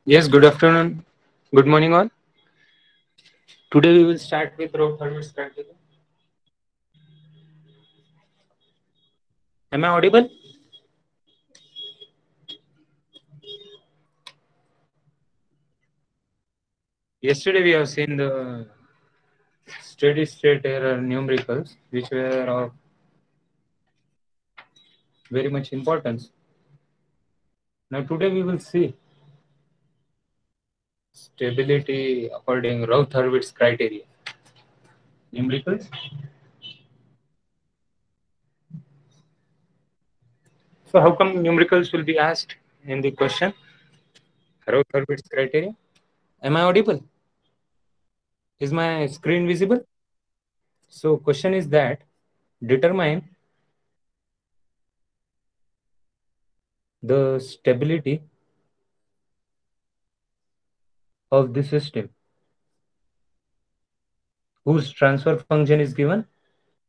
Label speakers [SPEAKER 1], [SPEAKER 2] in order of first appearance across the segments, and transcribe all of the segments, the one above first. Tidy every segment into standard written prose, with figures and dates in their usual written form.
[SPEAKER 1] Yes, good afternoon. Good morning, all. Today we will start with road thermal strategy. Am I audible? Yesterday we have seen the steady state error numericals, which were of very much importance. Now today we will see stability according Routh-Hurwitz criteria. Numericals. So how come numericals will be asked in the question? Routh-Hurwitz criteria. Am I audible? Is my screen visible? So question is that determine the stability of the system whose transfer function is given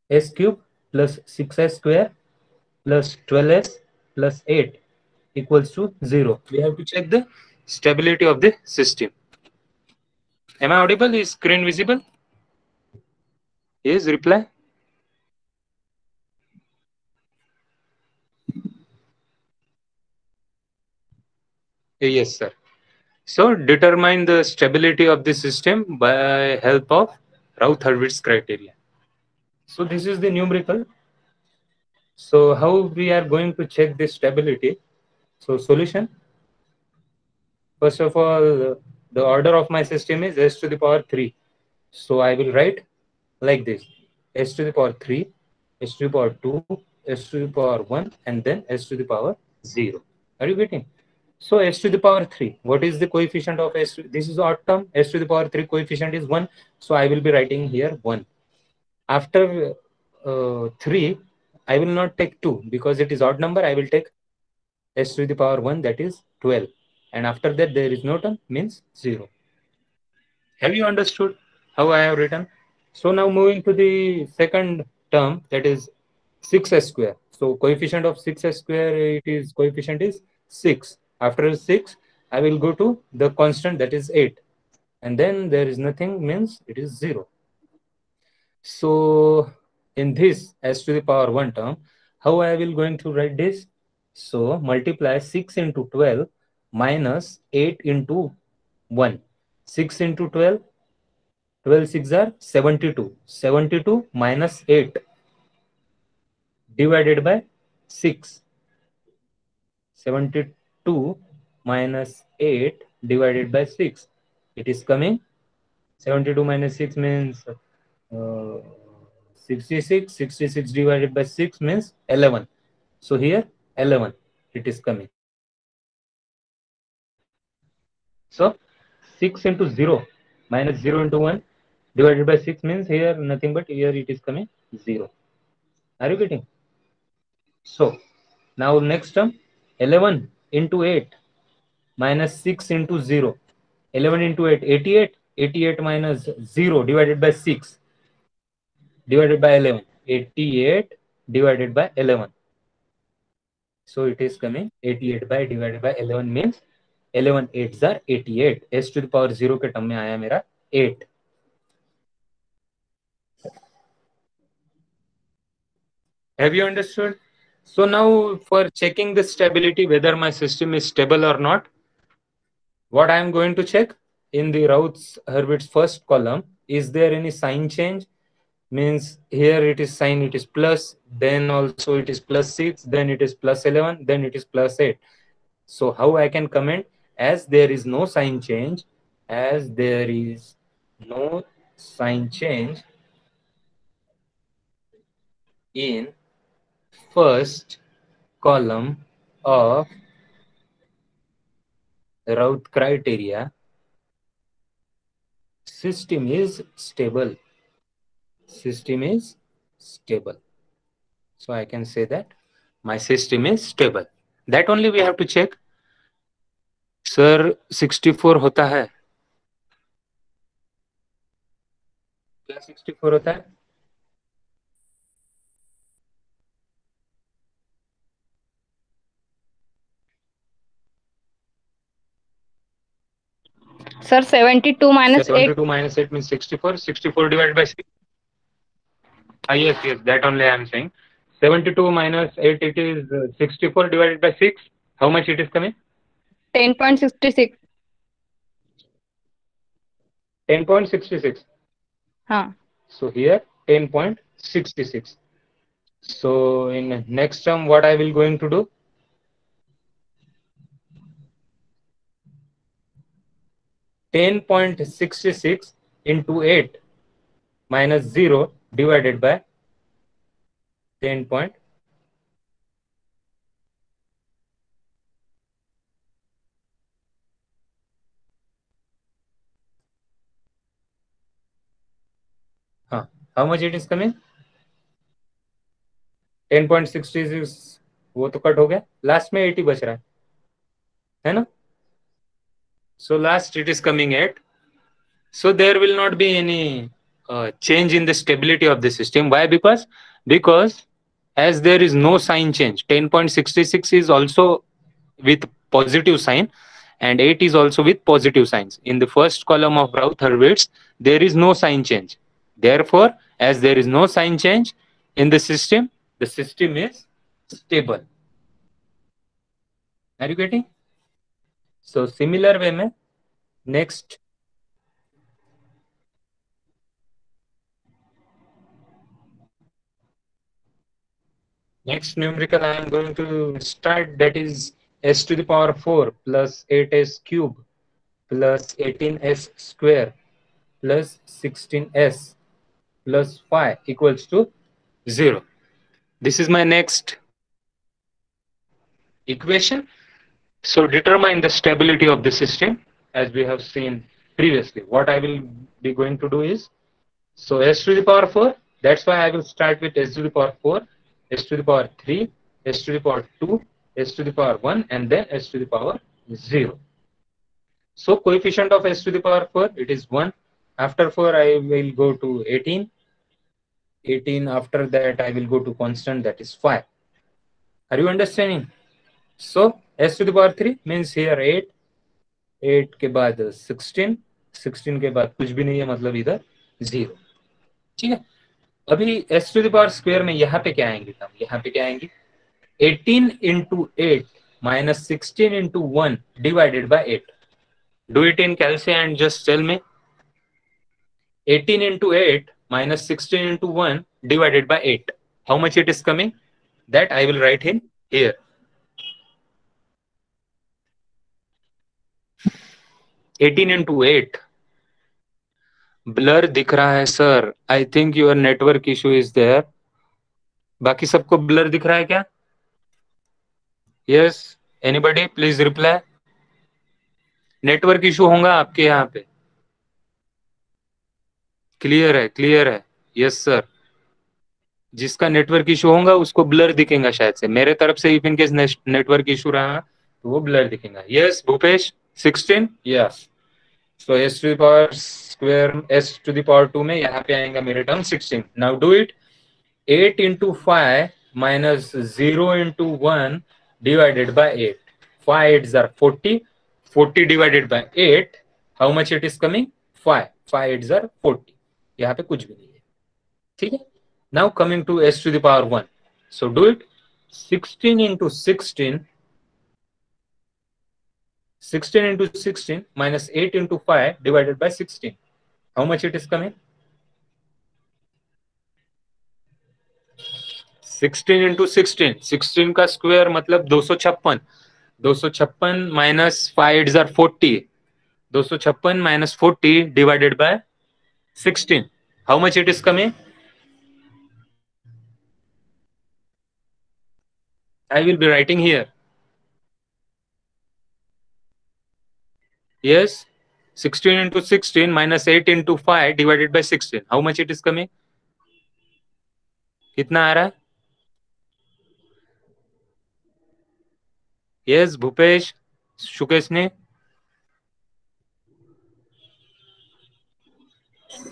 [SPEAKER 1] s cube plus 6s square plus 12s plus 8 equals to 0. We have to check the stability of the system. Am I audible? Is screen visible? Is reply? Yes, sir. So determine the stability of the system by help of Routh-Hurwitz criteria. So this is the numerical. So how we are going to check the stability? So solution. First of all, the order of my system is s to the power 3. So I will write like this: s to the power 3, s to the power 2, s to the power 1, and then s to the power 0. Are you getting? So s to the power 3, what is the coefficient of s? This is odd term. S to the power 3 coefficient is 1. So I will be writing here 1. After 3, I will not take 2 because it is odd number. I will take s to the power 1, that is 12. And after that, there is no term, means 0. Have you understood how I have written? So now moving to the second term, that is 6s square. So coefficient of 6s square, it is coefficient is 6. After 6, I will go to the constant, that is 8. And then there is nothing, means it is 0. So in this s to the power 1 term, how I will going to write this? So multiply 6 into 12 minus 8 into 1. 6 into 12, 12 6 are 72. 72 minus 8 divided by 6. 72 minus 8 divided by 6. It is coming 72 minus 6 means 66. 66 divided by 6 means 11. So here 11 it is coming. So 6 into 0 minus 0 into 1 divided by 6 means here nothing but here it is coming 0. Are you getting? So now next term 11 into 8 minus 6 into 0. 11 into 8, 88. 88 minus 0 divided by 6 divided by 11. 88 divided by 11. So it is coming 88 by divided by 11 means 11 8s are 88. S to the power 0 के term में आया मेरा 8. Have you understood? So now for checking the stability, whether my system is stable or not, what I am going to check in the Routh-Hurwitz first column, is there any sign change? Means here it is sign, it is plus, then also it is plus 6, then it is plus 11, then it is plus 8. So how I can comment? As there is no sign change, as there is no sign change in first column of Routh criteria, system is stable. System is stable. So I can say that my system is stable. That only we have to check. Sir 64 होता है? क्या 64 होता है?
[SPEAKER 2] Sir, 72 minus 8.
[SPEAKER 1] 72 minus 8 means 64. 64 divided by 6. Yes, yes, that only I am saying. 72 minus 8, it is 64 divided by 6. How much it is coming?
[SPEAKER 2] 10.66.
[SPEAKER 1] 10.66.
[SPEAKER 2] Huh.
[SPEAKER 1] So here 10.66. So in next term, what I will going to do? 10.66 into 8 minus 0 divided by 10 point. हाँ, how much it is coming? 10.66. वो तो cut हो गया, last में 80 बच रहा है ना? So last it is coming 8. So there will not be any change in the stability of the system. Why? Because as there is no sign change, 10.66 is also with positive sign and 8 is also with positive signs. In the first column of Raut-Hurwitz, there is no sign change. Therefore, as there is no sign change in the system is stable. Are you getting? So similar way में next numerical I am going to start, that is s to the power 4 plus 8s cube plus 18s square plus 16s plus 5 equals to 0. This is my next equation. So determine the stability of the system as we have seen previously. What I will be going to do is, so s to the power 4, that's why I will start with s to the power 4, s to the power 3, s to the power 2, s to the power 1 and then s to the power 0. So coefficient of s to the power 4, it is 1. After 4 I will go to 18. 18 after that I will go to constant, that is 5. Are you understanding? So s to the power 3 means here 8, 8 के बाद 16, 16 के बाद कुछ भी नहीं है, मतलब इधर 0. ठीक है. अभी s to the power square में यहाँ पे क्या आएंगे? यहाँ पे क्या आएंगे? 18 into 8 minus 16 into 1 divided by 8. Do it in calc and just tell me. 18 into 8 minus 16 into 1 divided by 8. How much it is coming? That I will write in here. 18 into 8. Blur दिख रहा है sir. I think your network issue is there. बाकी सबको blur दिख रहा है क्या? Yes, anybody please reply. Network issue होगा आपके यहाँ पे? क्लियर है, क्लियर है. Yes sir. जिसका नेटवर्क इशू होगा उसको ब्लर दिखेगा शायद से. मेरे तरफ से if in case network issue रहा तो वो ब्लर दिखेगा. Yes Bhupesh, 16. Yes. So S to the power square S to the power 2 में यहाँ पे आएगा मेरे term 16. Now do it. 8 into 5 minus 0 into 1 divided by 8. 5 8s are 40. 40 divided by 8. How much it is coming? 5. 5 8s are 40. यहाँ पे कुछ भी नहीं है. ठीक है. Now coming to s to the power 1. So do it. 16 into 16. 16 into 16 minus 8 into 5 divided by 16. How much it is coming? 16 into 16. 16 का square मतलब 256. 256 minus 5 8s are 40. 256 minus 40 divided by 16. How much it is coming? I will be writing here. Yes. 16 into 16 minus 8 into 5 divided by 16. How much it is coming? कितना आ रहा है? Yes, Bhupesh, शुकेश ने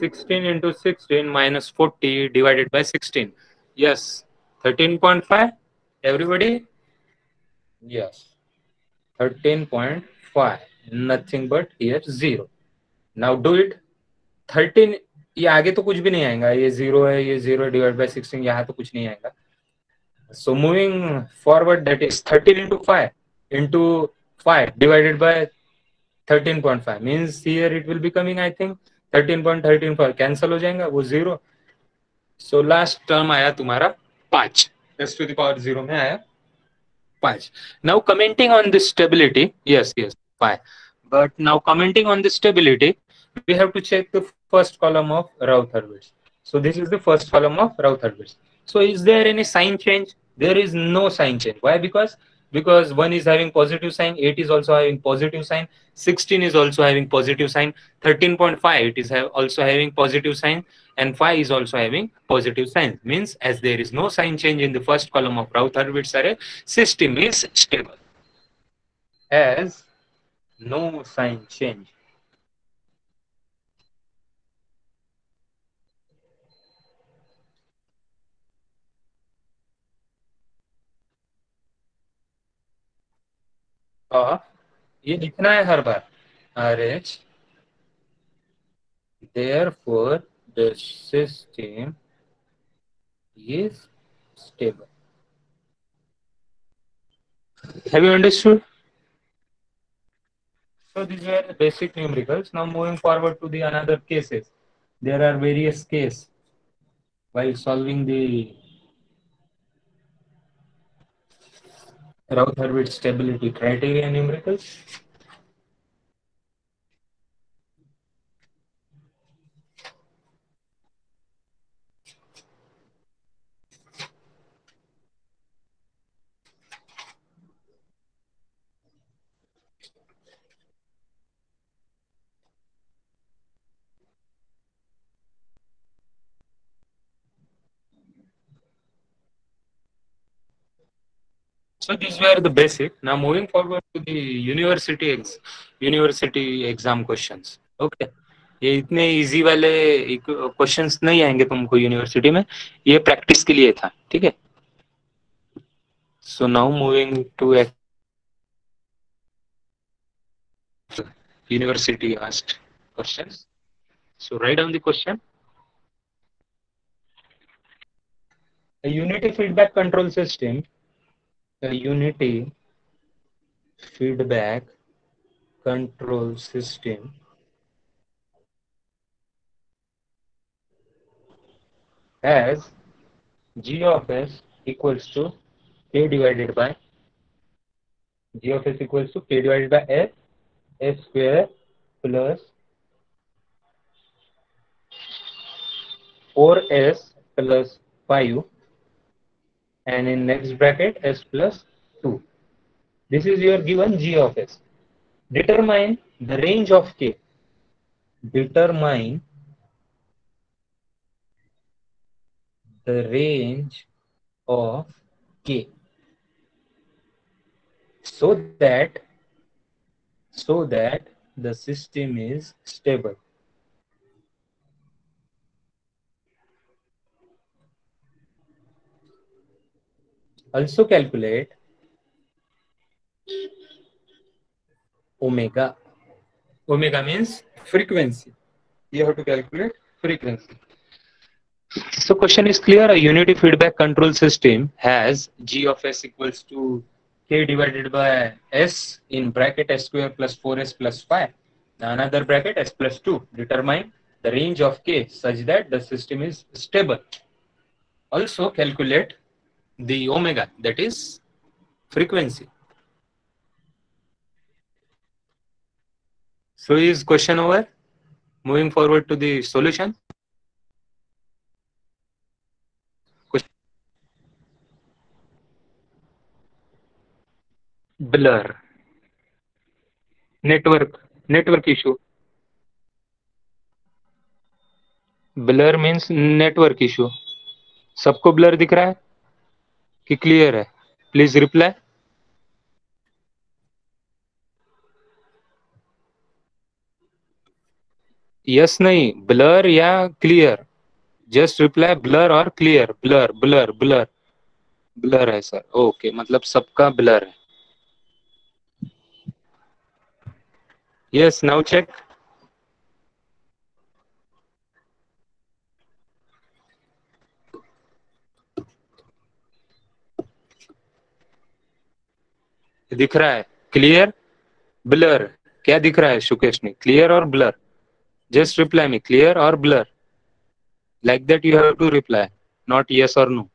[SPEAKER 1] 16 into 16 minus 40 divided by 16. Yes, 13.5. Everybody? Yes, 13.5. Nothing but here 0. Now do it. 13, ये आगे तो कुछ भी नहीं आएगा, ये 0 है, ये 0 डिवाइड बाय 16, यहाँ तो कुछ नहीं आएगा. So moving forward, that is 13 into 5 into 5 divided by 13.5 means here it will be coming, I think 13.134 cancel हो जाएगा वो 0. So last term आया तुम्हारा 5, s to the power 0 में आया 5. Now commenting on this stability, yes, 5. But now commenting on the stability, we have to check the first column of Raut-Hurwitz. So this is the first column of Raut-Hurwitz. So is there any sign change? There is no sign change. Why? Because 1 is having positive sign, 8 is also having positive sign, 16 is also having positive sign, 13.5 it is also having positive sign, and 5 is also having positive sign. Means as there is no sign change in the first column of Raut-Hurwitz array, system is stable. As no sign change. और ये लिखना है हर बार, RH, therefore the system is stable. Have you understood? So these were the basic numericals. Now moving forward to the another cases. There are various cases while solving the Raut-Hurwitz stability criteria numericals. So these were the basic. Now moving forward to the university exam questions. Okay. ये इतने easy वाले questions नहीं आएंगे तुमको university में, ये practice के लिए था. ठीक है. So now moving to university asked questions. So write down the question. A unity feedback control system. A unity feedback control system has g of s equals to k divided by g of s equals to k divided by s square plus 4s plus 5 and in next bracket s plus 2. This is your given g of s. Determine the range of k. Determine the range of k so that the system is stable. Also calculate omega. Omega means frequency. You have to calculate frequency. So question is clear. A unity feedback control system has g of s equals to k divided by s in bracket s square plus 4s plus 5. Another bracket s plus 2. Determine the range of k such that the system is stable. Also calculate the omega, that is frequency. So is question over? Moving forward to the solution. Blur. Network issue. Blur means network issue. सबको blur दिख रहा है कि clear है? Please reply. Yes नहीं, blur या clear. Just reply blur और clear. Blur blur blur. Blur है सर. ओके, मतलब सबका ब्लर है. Yes, now check. दिख रहा है क्लियर ब्लर? क्या दिख रहा है शुकेश ने, क्लियर और blur? Just reply me, clear और blur. Like that you have to reply, not yes or no.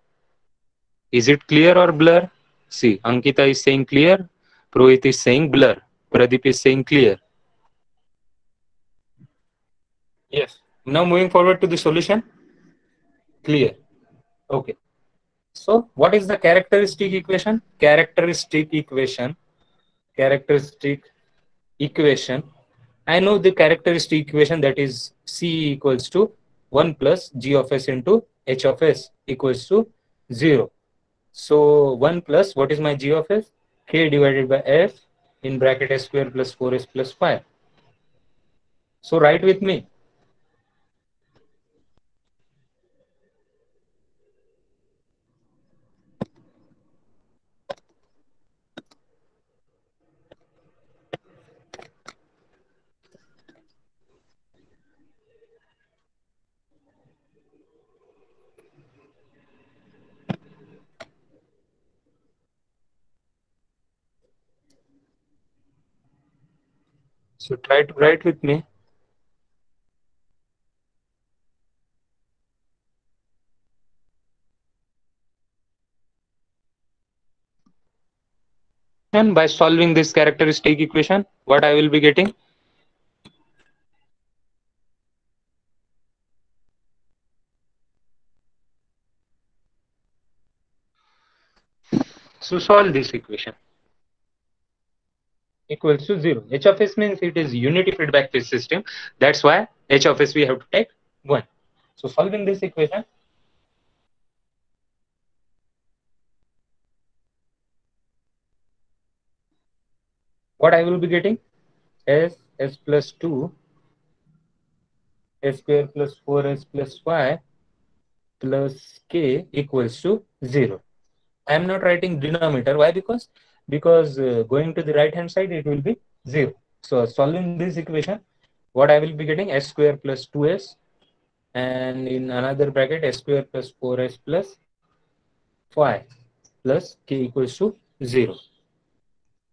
[SPEAKER 1] Is it clear or blur? See, Ankita is saying clear, Prohit is saying blur, Pradeep is saying clear. Yes. Now moving forward to the solution. Clear. Okay. So what is the characteristic equation? Characteristic equation. I know the characteristic equation, that is C equals to 1 plus G of S into H of S equals to 0. So 1 plus, what is my G of S? K divided by F in bracket S square plus 4S plus 5. So write with me. So try to write with me. And by solving this characteristic equation, what I will be getting? So solve this equation. Equals to 0. H of S means it is unity feedback system. That's why H of S we have to take 1. So solving this equation, what I will be getting? S plus 2, S square plus 4S plus 5 plus K equals to 0. I am not writing denominator. Why? Because going to the right hand side, it will be 0. So solving this equation, what I will be getting? S square plus 2S, and in another bracket S square plus 4S plus 5 plus K equals to 0.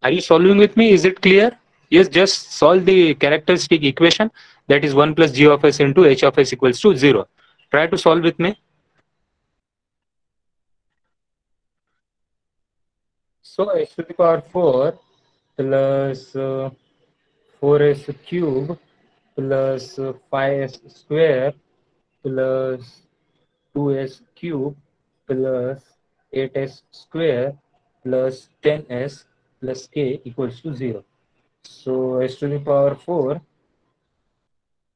[SPEAKER 1] Are you solving with me? Is it clear? Yes, just solve the characteristic equation, that is 1 plus G of S into H of S equals to 0. Try to solve with me. So S to the power 4 plus 4S cube plus 5S square plus 2S cube plus 8S square plus 10S plus K equals to 0. So S to the power 4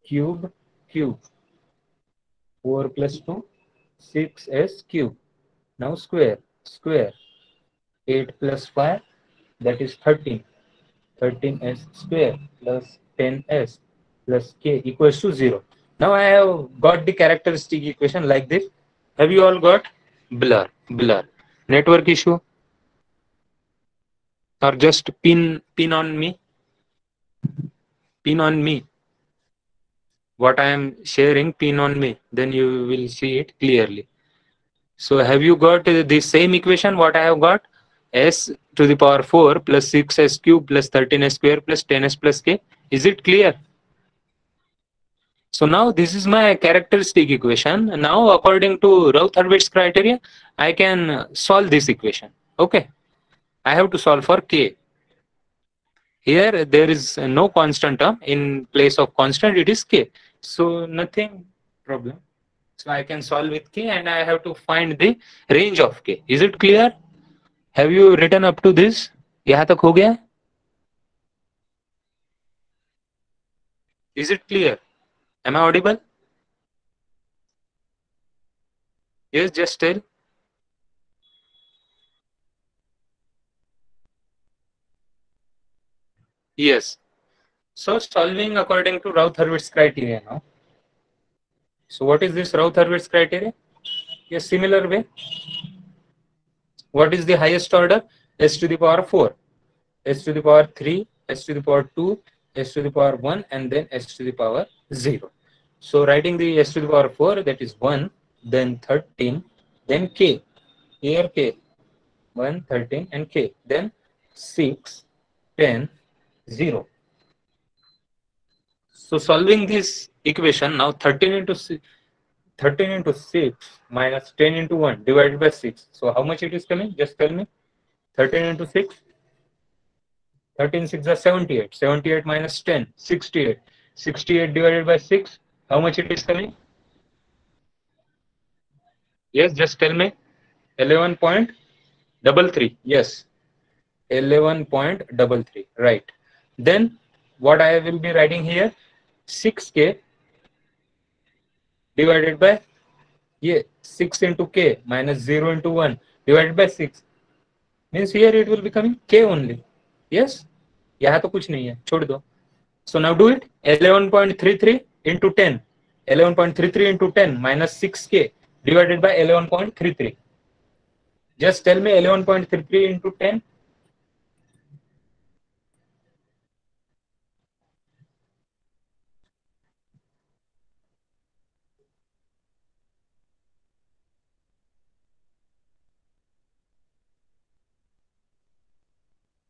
[SPEAKER 1] cube 4 plus 2 6S cube. Now square 8 plus 5, that is 13S square plus 10S plus K equals to 0. Now I have got the characteristic equation like this. Have you all got? Blur. Network issue? Or just pin on me? Pin on me. What I am sharing, pin on me. Then you will see it clearly. So have you got the same equation what I have got? S to the power 4 plus 6S cube plus 13S square plus 10S plus K. Is it clear? So now this is my characteristic equation. Now according to Rath-Hurwitz criteria, I can solve this equation. Okay. I have to solve for K. Here there is no constant term. In place of constant it is K. So nothing problem. So I can solve with K and I have to find the range of K. Is it clear? Have you written up to this? यहाँ तक हो गया? Is it clear? Am I audible? Yes, just tell. Yes. So solving according to Rath-Hurwitz criteria now. So what is this Rath-Hurwitz criteria? Yes, similar way. What is the highest order? S to the power 4, S to the power 3, S to the power 2, S to the power 1, and then S to the power 0. So writing the S to the power 4, that is 1, then 13, then K. Here K, 1, 13, and K. Then 6, 10, 0. So solving this equation now, 13 into 6 minus 10 into 1 divided by 6. So how much it is coming? Just tell me. 13 into 6. 13 6 are 78. 78 minus 10, 68. 68 divided by 6. How much it is coming? Yes, just tell me. 11.33. Yes. 11.33. Right. Then what I will be writing here? 6k divided by, yeah, 6 into k minus 0 into 1 divided by 6. Means here it will be coming k only. Yes. यहाँ तो कुछ नहीं है, छोड़ दो. So now do it. 11.33 into 10. 11.33 into 10 minus 6k divided by 11.33. Just tell me 11.33 into 10.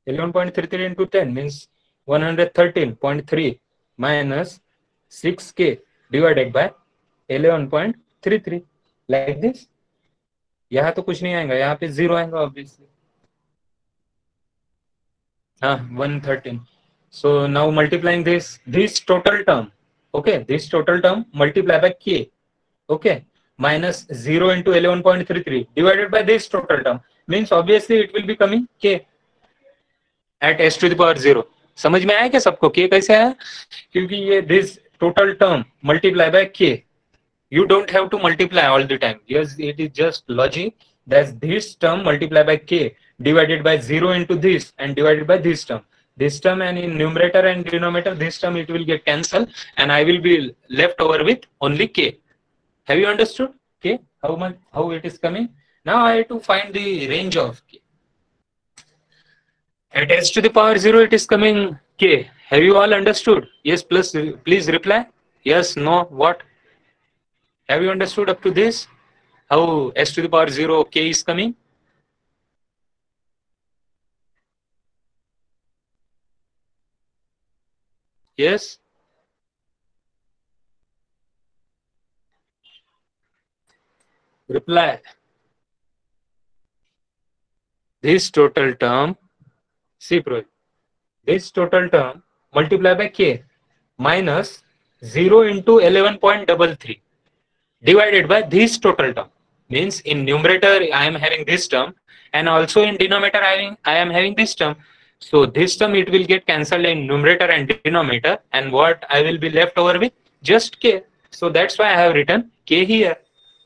[SPEAKER 1] 11.33 into 10 means 113.3 minus 6k divided by 11.33. Like this. यहाँ तो कुछ नहीं आएगा, यहाँ पे 0 आएगा obviously. 113. So now multiplying this total term. Okay, this total term multiply by k. Okay, minus 0 into 11.33 divided by this total term means obviously it will be coming k at s to the power 0. समझ में आया क्या सबको? k कैसे आया? क्योंकि ये this total term multiply by k. You don't have to multiply all the time. Yes, it is just logic that this term multiplied by k divided by 0 into this and divided by this term. This term, and in numerator and denominator, this term it will get cancelled and I will be left over with only k. Have you understood? K, how it is coming? Now I have to find the range of k. At s to the power 0 it is coming k. Have you all understood? Yes, plus please reply. Yes, no, what? Have you understood up to this? How s to the power 0 k is coming? Yes? Reply. This total term, see Prohit, this total term multiplied by k minus 0 into 11.33 divided by this total term. Means in numerator I am having this term and also in denominator I am having this term. So this term it will get cancelled in numerator and denominator, and what I will be left over with? Just k. So that's why I have written k here.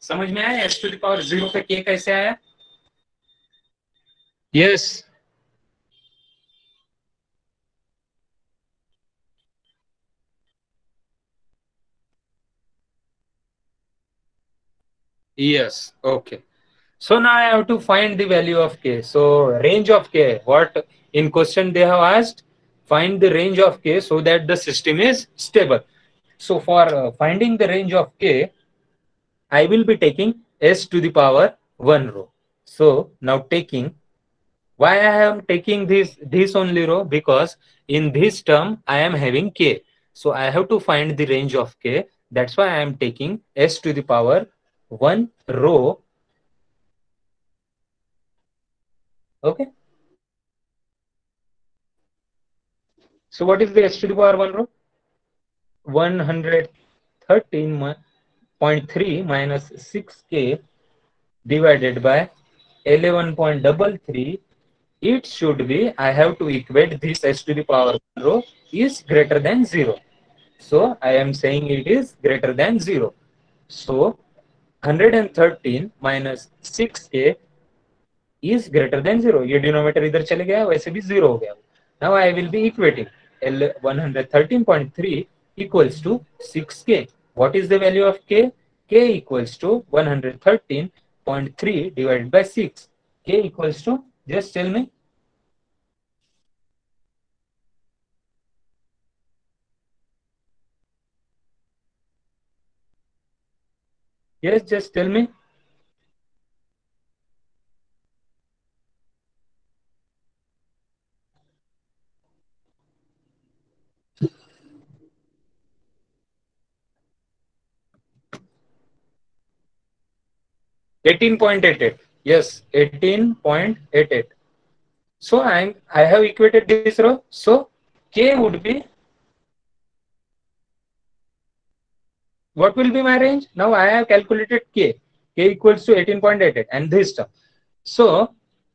[SPEAKER 1] समझ में आया s to the power 0 पे k कैसे आया? Yes. Yes. Okay. So now I have to find the value of k. So range of k, what in question they have asked, find the range of k so that the system is stable. So for finding the range of k, I will be taking s to the power 1 row. So now taking, why I am taking this only row? Because in this term I am having k. So I have to find the range of k. That's why I am taking s to the power 1 row. Okay. So what is the s to the power 1 row? 113.3 minus 6k divided by 11.33. It should be, I have to equate this s to the power 1 row is greater than 0. So I am saying it is greater than 0. So 113 minus 6k is greater than 0. ये denominator इधर चले गया, वैसे भी 0 हो गया. Now I will be equating L 113.3 equals to 6k. What is the value of k? K equals to 113.3 divided by 6. K equals to, just tell me. Yes, just tell me. 18.88. Yes, 18.88. So I have equated this row. So K would be, what will be my range? Now I have calculated K. K equals to 18.88 and this term. So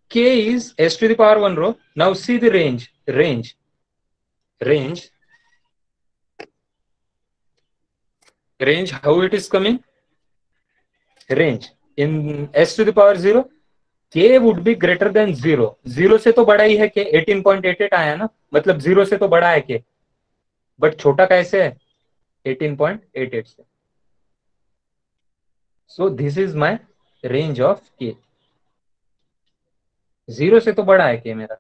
[SPEAKER 1] K is s to the power 1 row. Now see the range. Range how it is coming? Range in s to the power 0, K would be greater than 0. 0 से तो बड़ा ही है K. 18.88 आया ना, मतलब 0 से तो बड़ा है K, बट छोटा कैसे है? 18.88 से. So this is my range of K. 0 से तो बड़ा है K मेरा,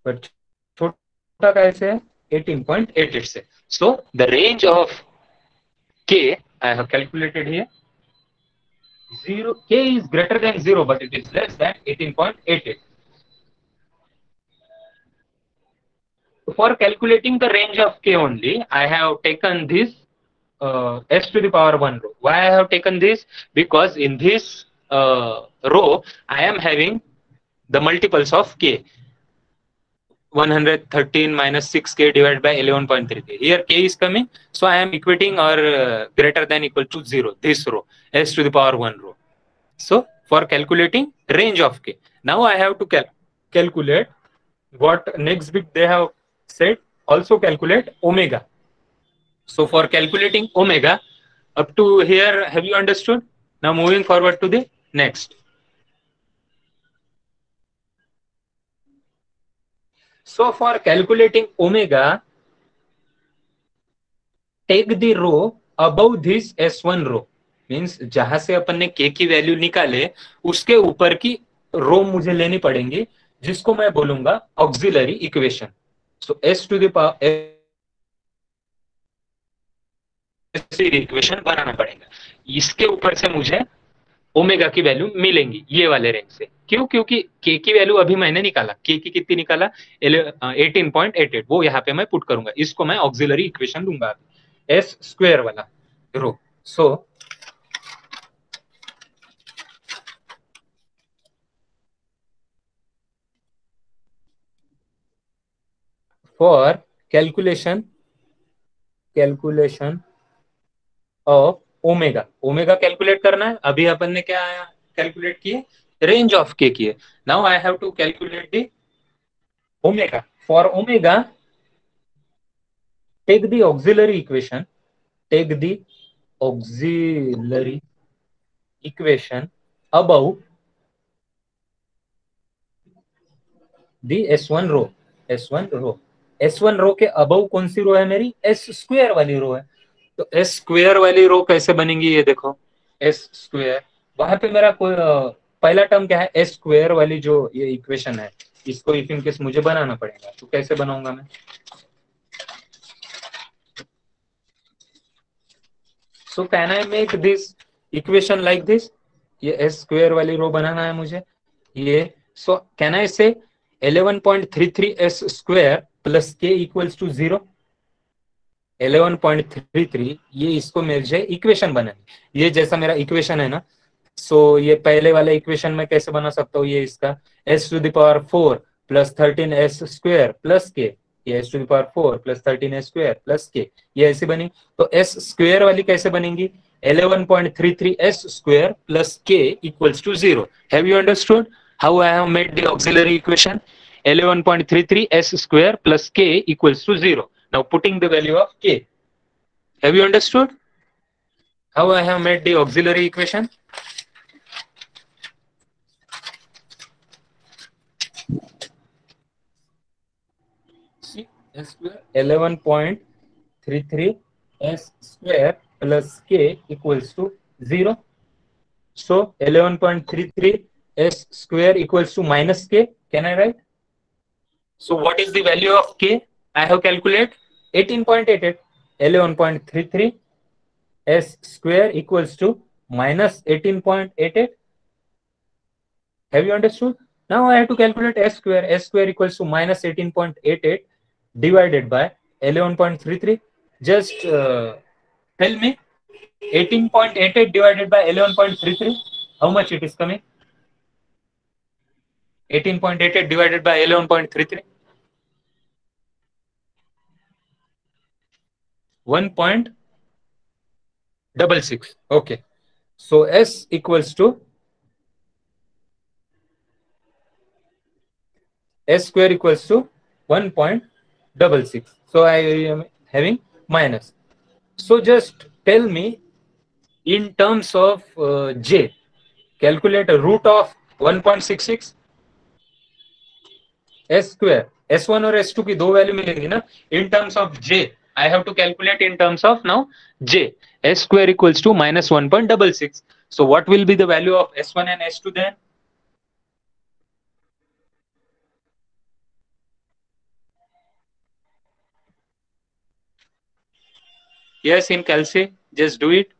[SPEAKER 1] बट छोटा कैसे है? 18.88 से. So the range of K I have calculated here. 0, K is greater than 0, but it is less than 18.88. For calculating the range of K only, I have taken this s to the power 1 row. Why I have taken this? Because in this row, I am having the multiples of K. 113 minus 6K divided by 11.33. Here K is coming, so I am equating or greater than equal to 0, this row, s to the power 1 row. So for calculating range of K, now I have to calculate what next bit they have said, also calculate omega. So for calculating omega, up to here, have you understood? Now moving forward to the next. So for calculating omega, take the row above this S1 row. Means जहां से अपन ने K की value निकाले उसके ऊपर की रो मुझे लेनी पड़ेंगी, जिसको मैं बोलूंगा auxiliary equation. So S to the power equation बनाना पड़ेगा. इसके ऊपर से मुझे ओमेगा की वैल्यू मिलेंगी ये वाले रेंज से. क्यों? क्योंकि K की वैल्यू अभी मैंने निकाला. K की कितनी निकाला? 18.88. वो यहाँ पे मैं पुट करूंगा. इसको मैं ऑक्सिलरी इक्वेशन दूंगा S स्क्वायर वाला row. So for calculation of omega, omega calculate करना है. अभी अपन ने क्या कैलकुलेट किए? रेंज ऑफ K किए. Now I have to calculate the omega. For omega, take the auxiliary equation above the S1 row. S1 row के above कौन सी रो है मेरी? S स्क्वायर वाली रो है. तो S स्क्वायर वाली रो कैसे बनेंगी? ये देखो, S स्क्वायर, वहां पे मेरा कोई पहला टर्म क्या है? S स्क्वायर वाली जो ये इक्वेशन है, इसको इफ इन केस मुझे बनाना पड़ेगा. तो कैसे बनाऊंगा मैं? So can I make this equation like this? ये S स्क्वायर वाली रो बनाना है मुझे ये. So can I say 11.33 S square plus K equals to 0? 11.33, ये इसको मुझे इक्वेशन बनानी. ये जैसा मेरा इक्वेशन है ना, सो ये पहले वाला इक्वेशन में कैसे बना सकता हूँ? ये इसका s to the power 4 plus 13s square plus K, ये s to the power 4 plus 13s square plus K, ये ऐसे बनी. तो s स्क्वायर वाली कैसे बनेंगी? 11.33 s square plus K equals to 0. Have you understood how I have made the auxiliary equation? 11.33 s square plus K equals to 0. Now putting the value of K. Have you understood how I have made the auxiliary equation? See, s square 11.33 s square plus K equals to 0. So 11.33 s square equals to minus K. Can I write? So what is the value of K? I have calculated 18.88. 11.33 s square equals to minus 18.88. Have you understood? Now I have to calculate s square. S square equals to minus 18.88 divided by 11.33. Just tell me 18.88 divided by 11.33. How much it is coming? 18.88 divided by 11.33. 1.66. Okay. So S equals to S square equals to 1.66. So I am having minus. So just tell me in terms of J, calculate a root of 1.66. S square, S1 और S2 की दो value मिलेंगी ना. In terms of J, I have to calculate in terms of now J. S square equals to minus 1.66. So what will be the value of S1 and S2 then? Yes, in calci, just do it.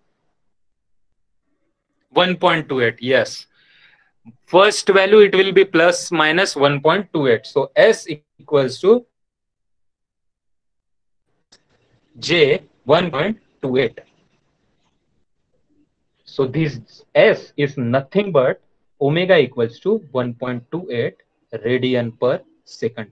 [SPEAKER 1] 1.28. Yes. First value, it will be plus minus 1.28. So S equals to J 1.28. So this S is nothing but omega equals to 1.28 radian per second.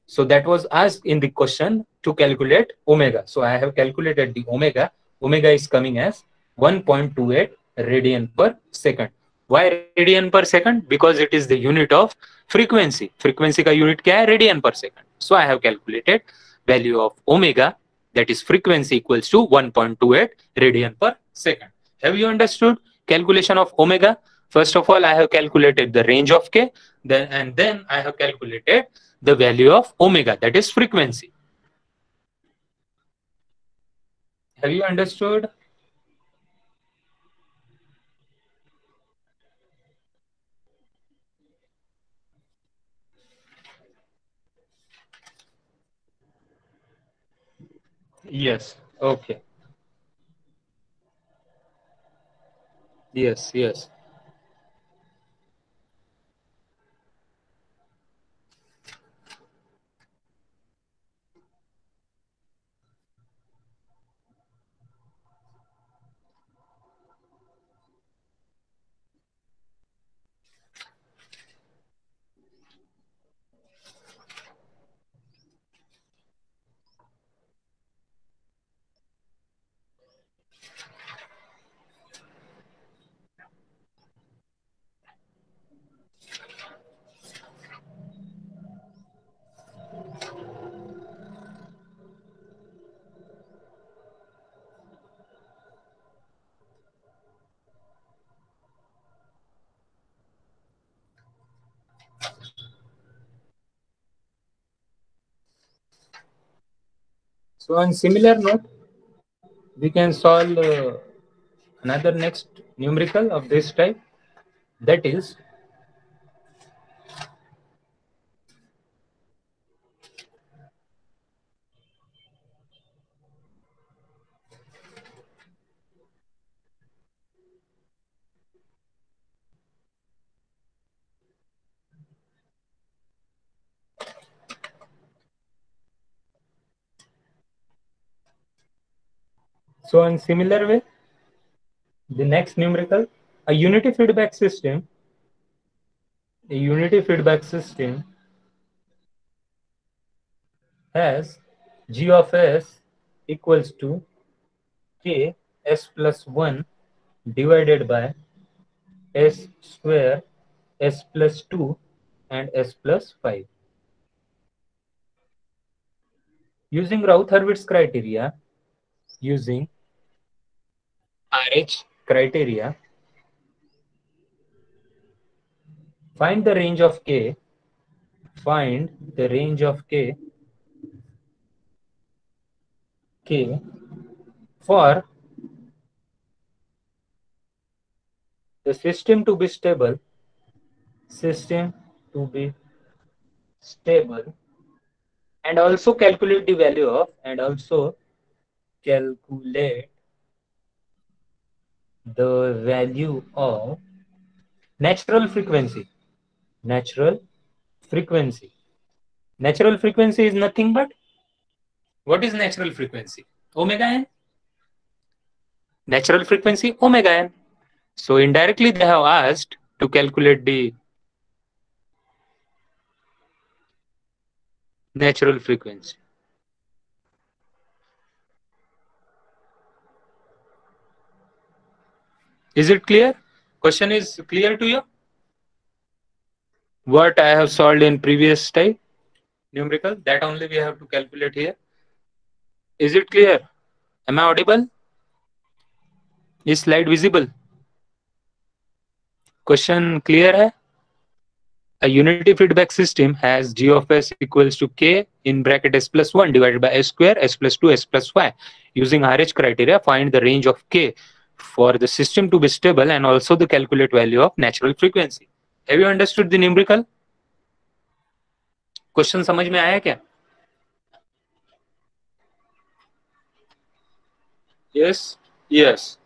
[SPEAKER 1] So that was asked in the question to calculate omega. So I have calculated the omega. Omega is coming as 1.28 radian per second. Why radian per second? Because it is the unit of frequency. Frequency का unit क्या है? Radian per second. So I have calculated value of omega, that is frequency, equals to 1.28 radian per second. Have you understood calculation of omega? First of all, I have calculated the range of k, then I have calculated the value of omega, that is frequency. Have you understood? Yes. Okay. Yes, yes. So on similar note, we can solve another next numerical of this type, that is so in similar way, the next numerical, a unity feedback system, has g of s equals to k s plus 1 divided by s square s plus 2 and s plus 5. Using Routh-Hurwitz criteria, using RH criteria, find the range of k, k for the system to be stable, and also calculate the value of, natural frequency. Natural frequency is nothing but, what is natural frequency? Omega n. Natural frequency omega n. So indirectly they have asked to calculate the natural frequency. Is it clear? Question is clear to you? What I have solved in previous type numerical, that only we have to calculate here. Is it clear? Am I audible? Is slide visible? Question clear है? A unity feedback system has g of s equals to k in bracket s plus 1 divided by s square, s plus 2, s plus 5. Using RH criteria, find the range of k for the system to be stable and also the calculate value of natural frequency. Have you understood the numerical? Question समझ में आया क्या? Yes. Yes.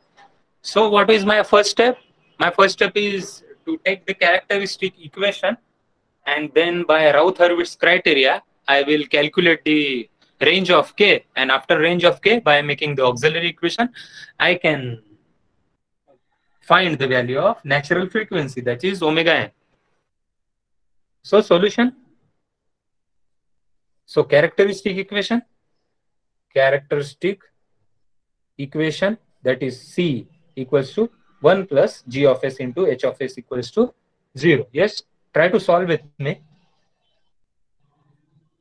[SPEAKER 1] So what is my first step? My first step is to take the characteristic equation, and then by Routh-Hurwitz criteria, I will calculate the range of k, and after range of k, by making the auxiliary equation, I can find the value of natural frequency, that is omega n. So solution. So characteristic equation that is C equals to 1 plus g of s into h of s equals to 0. Yes, try to solve with me.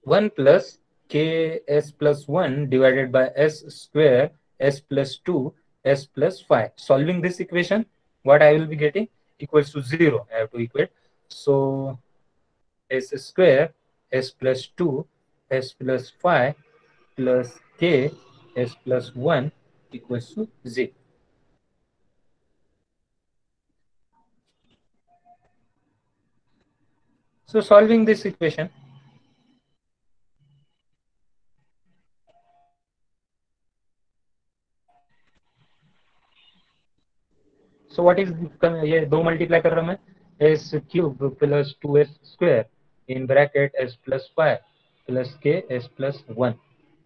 [SPEAKER 1] 1 plus ks plus 1 divided by s square s plus 2 s plus 5. Solving this equation, what I will be getting? Equals to 0. I have to equate. So s square s plus 2 s plus 5 plus k s plus 1 equals to 0. So solving this equation, so what is ये दो multiply कर रहा हूं मैं S cube plus 2s square in bracket s plus 5 plus k s plus 1.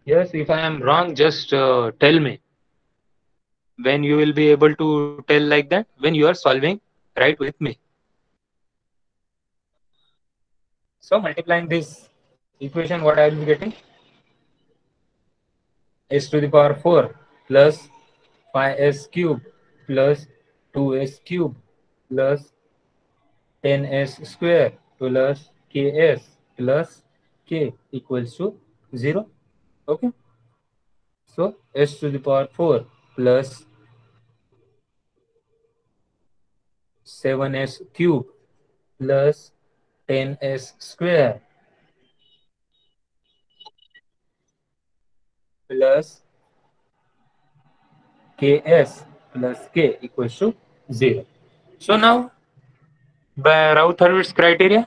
[SPEAKER 1] Yes, if I am wrong, just tell me when you will be able to tell like that, when you are solving right with me. So multiplying this equation, what I will be getting? S to the power 4 plus 5s cube plus 2s cube plus 10s square plus ks plus k equals to 0. Okay. So s to the power 4 plus 7s cube plus 10s square plus ks plus k equals to 0. So now by Routh-Hurwitz criteria,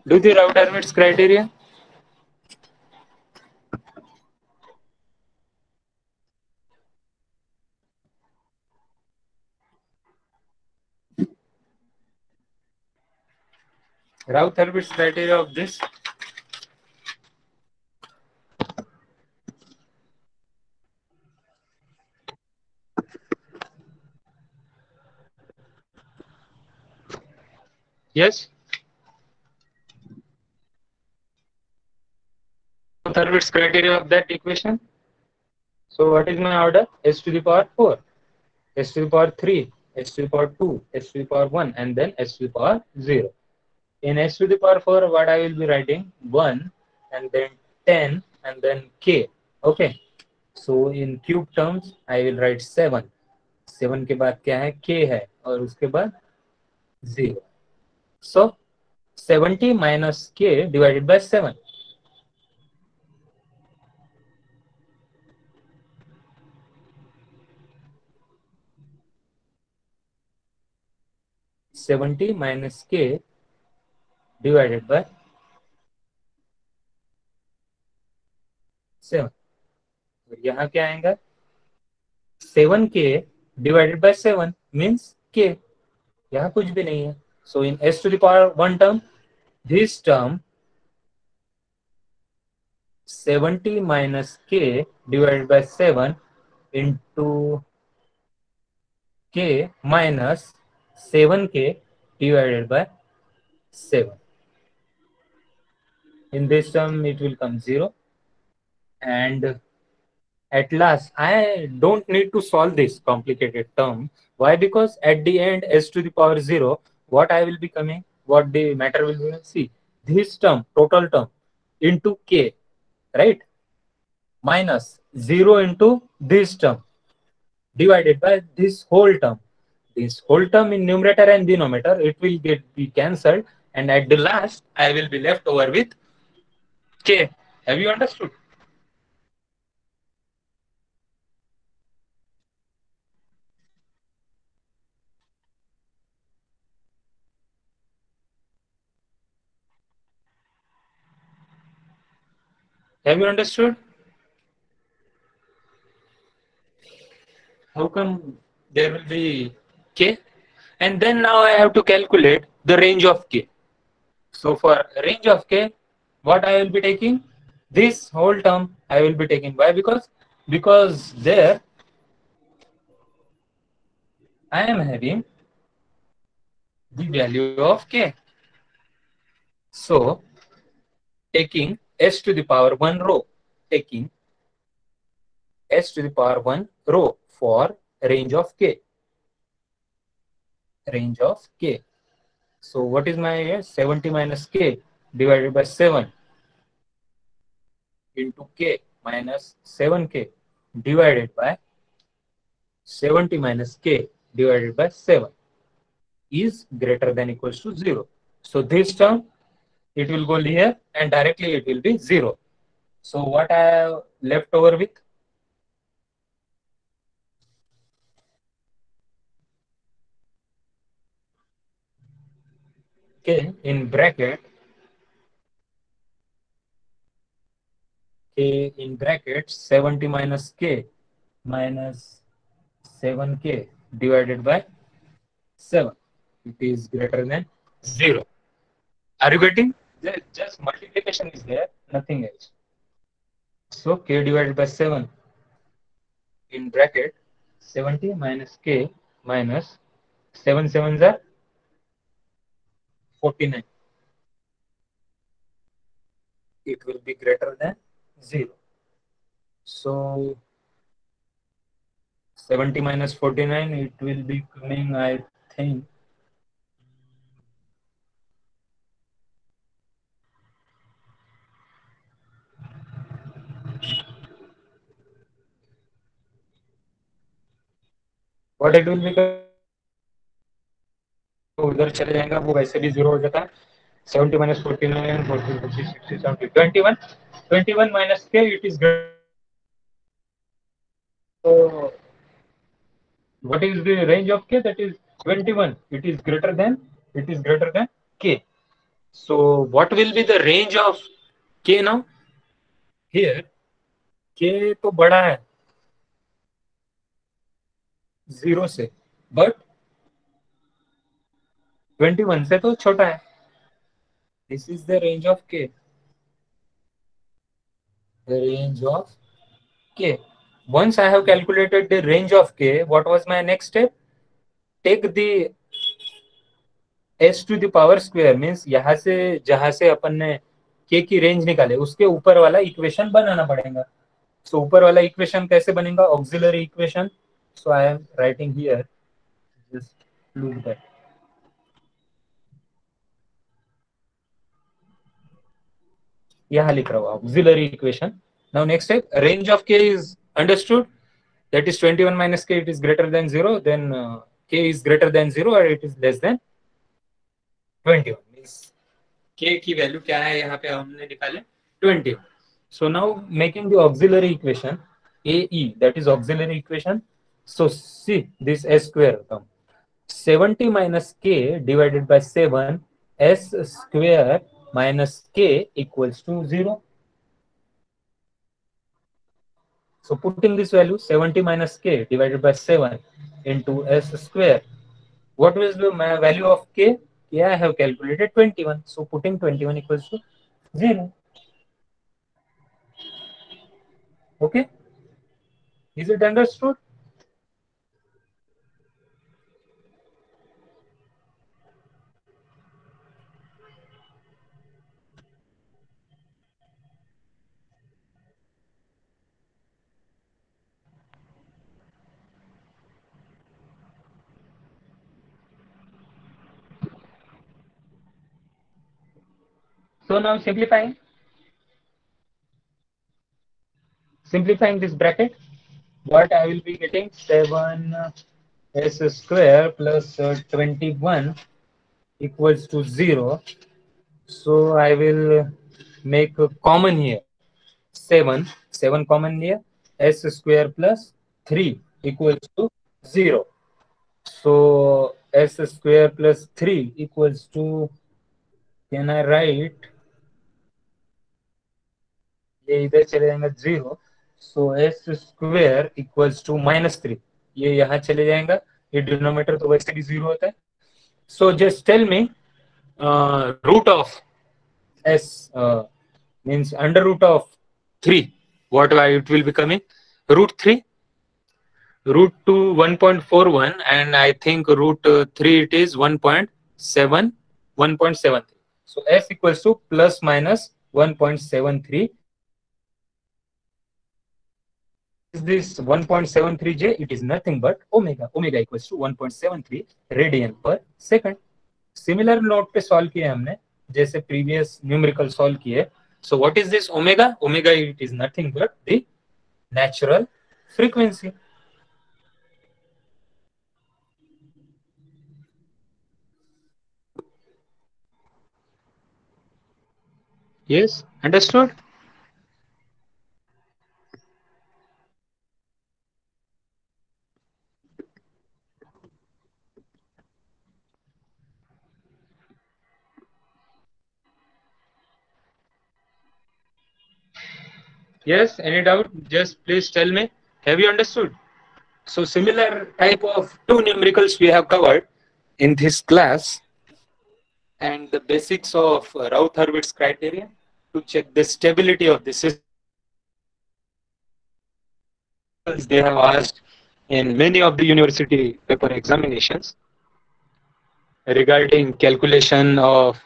[SPEAKER 1] do the Routh-Hurwitz criteria. Routh-Hurwitz criteria of this. Yes. Routh-Hurwitz criteria of that equation. So what is my order? S to the power 4, s to the power 3, s to the power 2, s to the power 1, and then s to the power 0. In s to the power 4, what I will be writing? 1, and then 10, and then k. Okay. So in cube terms, I will write 7. 7 के बाद क्या है? K है, और उसके बाद 0. So 70 minus k divided by 7. 70 minus k divided by 7. यहाँ क्या आएगा? 7k divided by 7 means k. यहाँ कुछ भी नहीं है. So in s to the power 1 term, this term 70 minus k divided by 7 into k minus 7k divided by 7. In this term, it will come 0. And at last, I don't need to solve this complicated term. Why? Because at the end, s to the power 0, what I will be coming, what the matter will be, see, this term, total term, into k, right? Minus 0 into this term, divided by this whole term. This whole term in numerator and denominator, it will get be cancelled. And at the last, I will be left over with k. Have you understood? Have you understood? How come there will be k? And then now I have to calculate the range of k. So for range of k, what I will be taking? This whole term I will be taking. Why? Because there I am having the value of k. So taking s to the power 1 row, taking s to the power 1 row for range of k. Range of k. So what is my 70 minus k divided by 7 into k minus 7k divided by 70 minus k divided by 7 is greater than equals to 0. So this term, it will go here and directly it will be 0. So what I have left over with? K in bracket, k in bracket 70 minus k minus 7k divided by 7. It is greater than 0. Are you getting? Just multiplication is there, nothing else. So k divided by 7 in bracket 70 minus k minus 7 sevens are 49. It will be greater than 0. So 70 minus 49, it will be coming, I think, what it will be उधर चले जाएगा वो वैसे भी 0 हो जाता है 70 minus 49 40 50 60 70 21 minus k it is greater. So what is the range of k? That is 21. It is greater than k. So what will be the range of k now? Here k तो बड़ा है 0 से, but 21 से तो छोटा है. This is the range of k. The range of k. Once I have calculated the range of k, what was my next step? Take the s to the power square, means यहाँ से जहां से अपन ने k की range निकाले उसके ऊपर वाला इक्वेशन बनाना पड़ेगा. सो ऊपर वाला इक्वेशन कैसे बनेगा? Auxiliary equation. So I am writing here, just look that. यहाँ लिख रहा हूँ auxiliary equation. Now next step, range of k is understood. That is 21 minus k, it is greater than 0, then k is greater than 0 or it is less than 21. Means k की value क्या है यहाँ पे हमने निकाले 21. So now making the auxiliary equation AE, that is auxiliary equation. So see this s square term, 70 minus k divided by 7, s square minus k equals to 0. So putting this value 70 minus k divided by 7 into s square, what will be my value of k? किया, I have calculated 21. So putting 21 equals to 0. Okay, is it understood? So now simplifying this bracket, what I will be getting, 7 s square plus 21 equals to 0. So I will make a common here, 7 common here, s square plus 3 equals to 0. So s square plus 3 equals to, can I write, ये इधर चले जाएगा 0. सो S square equals to -3, ये यहाँ चले जाएगा, ये denominator तो वैसे भी 0 होता है. So just tell me root of s means under root of 3, what it will be coming, root 3, root 2 1.41, and I think root 3 it is 1.7, 1.73. So f equals to plus minus 1.73. Is this 1.73j? It is nothing but omega. Omega equals to 1.73 radian पर second. Similar note पे solve किया हमने, जैसे previous numerical solve किए. So what is this omega? Omega it is nothing but the natural frequency. Yes, understood? Yes, any doubt? Just please tell me. Have you understood? So similar type of two numericals we have covered in this class, and the basics of Routh-Hurwitz criteria to check the stability of the system. They have asked in many of the university paper examinations regarding calculation of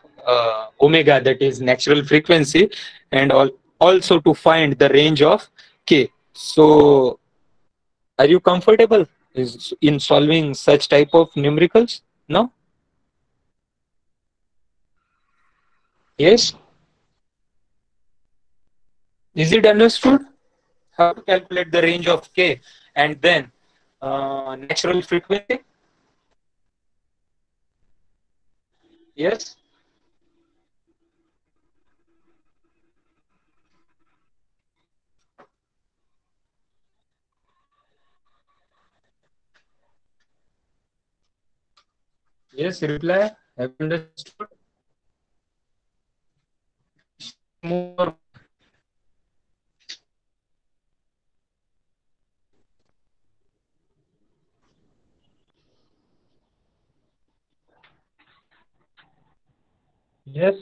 [SPEAKER 1] omega, that is natural frequency, and also to find the range of k. So are you comfortable in solving such type of numericals? No? Yes? Is it understood how to calculate the range of k and then natural frequency? Yes? Yes, reply. Have you understood? More. Yes.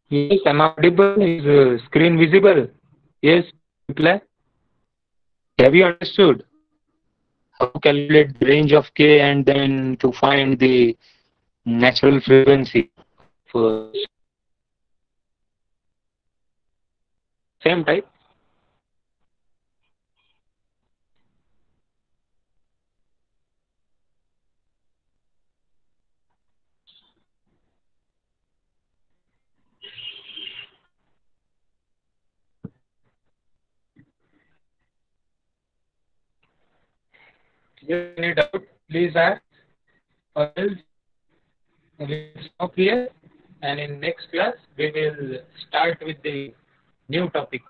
[SPEAKER 1] Yes, am I audible? Is screen visible? Yes, reply. Have you understood how to calculate the range of k and then to find the natural frequency for same type? Any doubt? Please ask. Or else let's stop here, and in next class we will start with the new topic,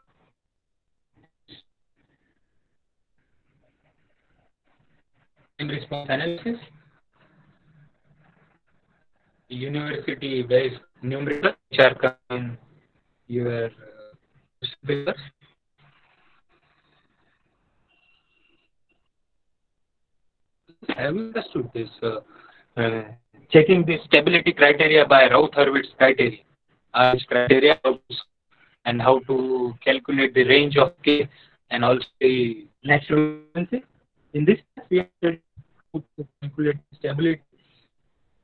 [SPEAKER 1] time response analysis. university-based numerical which are coming in your papers. Have you understood this? Checking the stability criteria by Routh-Hurwitz criteria. Which criteria and how to calculate the range of K and also the natural frequency. In this we have to calculate stability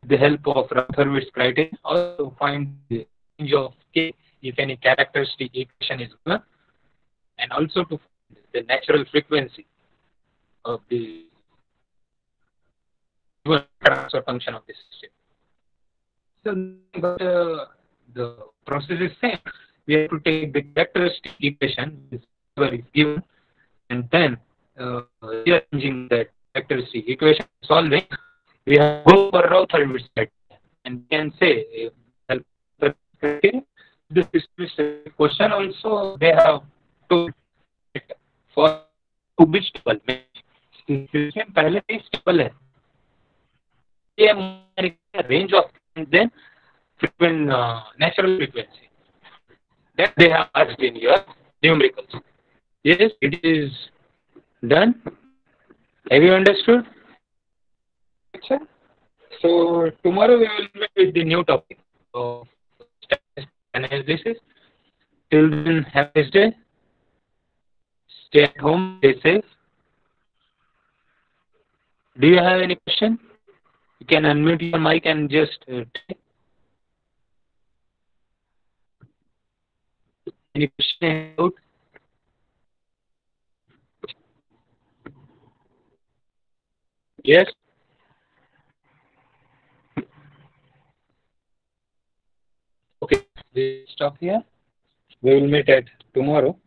[SPEAKER 1] with the help of Routh-Hurwitz criteria. Also find the range of K if any characteristic equation is given, and also to find the natural frequency of the transfer function of the system. So, but the process is same. We have to take the characteristic equation which is given, and then rearranging that characteristic equation, solving, we have to go for Routh-Hurwitz criteria, and we can say this is question also they have to for to be stable. System पहले से stable है. Range of and then natural frequency that they have asked in your numericals. Yes, it is done. Have you understood? So tomorrow we will meet with the new topic of statistical analysis. Till then, have a nice day. Stay at home. Stay safe. Do you have any question? You can unmute your mic and just type. Any question about? Yes. Okay. We stop here. We will meet at tomorrow.